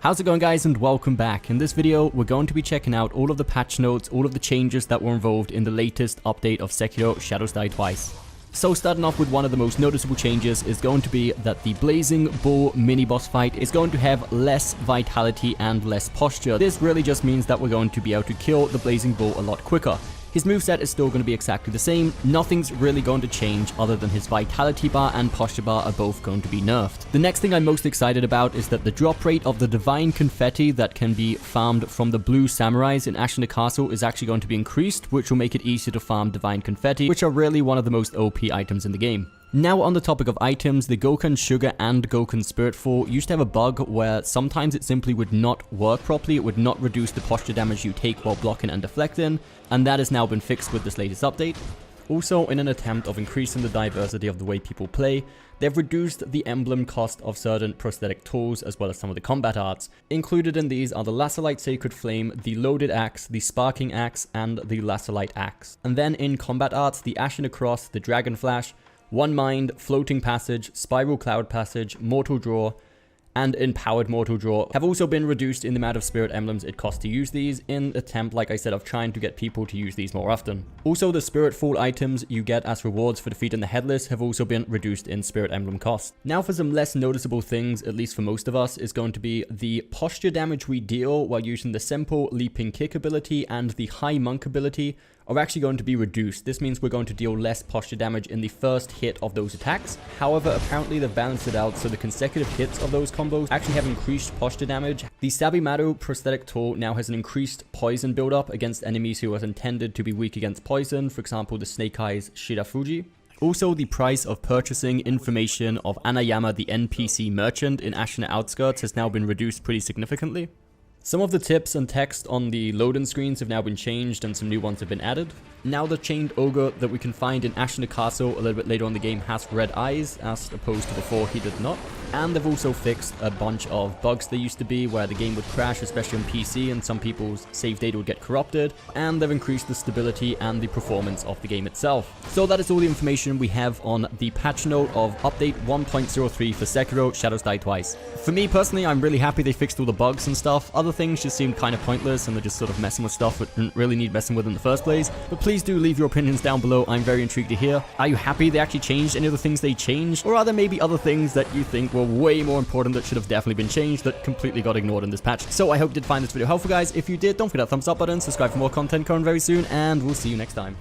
How's it going, guys, and welcome back. In this video, we're going to be checking out all of the patch notes, all of the changes that were involved in the latest update of Sekiro Shadows Die Twice. So starting off with one of the most noticeable changes is going to be that the Blazing Bull mini-boss fight is going to have less vitality and less posture. This really just means that we're going to be able to kill the Blazing Bull a lot quicker. His moveset is still going to be exactly the same, nothing's really going to change other than his vitality bar and posture bar are both going to be nerfed. The next thing I'm most excited about is that the drop rate of the divine confetti that can be farmed from the Blue Smurais in Ashina Castle is actually going to be increased, which will make it easier to farm divine confetti, which are really one of the most OP items in the game. Now on the topic of items, the Gokan Sugar and Gokan Spiritfall used to have a bug where sometimes it simply would not work properly, it would not reduce the posture damage you take while blocking and deflecting, and that has now been fixed with this latest update. Also, in an attempt of increasing the diversity of the way people play, they've reduced the emblem cost of certain prosthetic tools as well as some of the combat arts. Included in these are the Lazulite Sacred Flame, the Loaded Axe, the Sparking Axe, and the Lazulite Axe. And then in combat arts, the Ashina Cross, the Dragon Flash, One Mind, Floating Passage, Spiral Cloud Passage, Mortal Draw, and Empowered Mortal Draw have also been reduced in the amount of Spirit Emblems it costs to use these in attempt, like I said, of trying to get people to use these more often. Also, the Spiritfall items you get as rewards for defeating the Headless have also been reduced in Spirit Emblem cost. Now for some less noticeable things, at least for most of us, is going to be the posture damage we deal while using the Senpou Leaping Kick ability and the High Monk ability are actually going to be reduced. This means we're going to deal less posture damage in the first hit of those attacks. However, apparently they've balanced it out so the consecutive hits of those combos actually have increased posture damage. The Sabimaru prosthetic tool now has an increased poison buildup against enemies who are intended to be weak against poison, for example the Snake Eyes Shirafuji. Also, the price of purchasing information of Anayama the NPC merchant in Ashina Outskirts has now been reduced pretty significantly. Some of the tips and text on the loading screens have now been changed and some new ones have been added. Now the chained ogre that we can find in Ashina Castle a little bit later on in the game has red eyes, as opposed to before he did not. And they've also fixed a bunch of bugs there used to be where the game would crash, especially on PC, and some people's save data would get corrupted. And they've increased the stability and the performance of the game itself. So that is all the information we have on the patch note of update 1.03 for Sekiro Shadows Die Twice. For me personally, I'm really happy they fixed all the bugs and stuff. Other things just seemed kind of pointless and they're just sort of messing with stuff that didn't really need messing with in the first place. But please do leave your opinions down below. I'm very intrigued to hear. Are you happy they actually changed any of the things they changed? Or are there maybe other things that you think were way more important that should have definitely been changed that completely got ignored in this patch? So I hope you did find this video helpful, guys. If you did, don't forget that thumbs up button, subscribe for more content coming very soon, and we'll see you next time.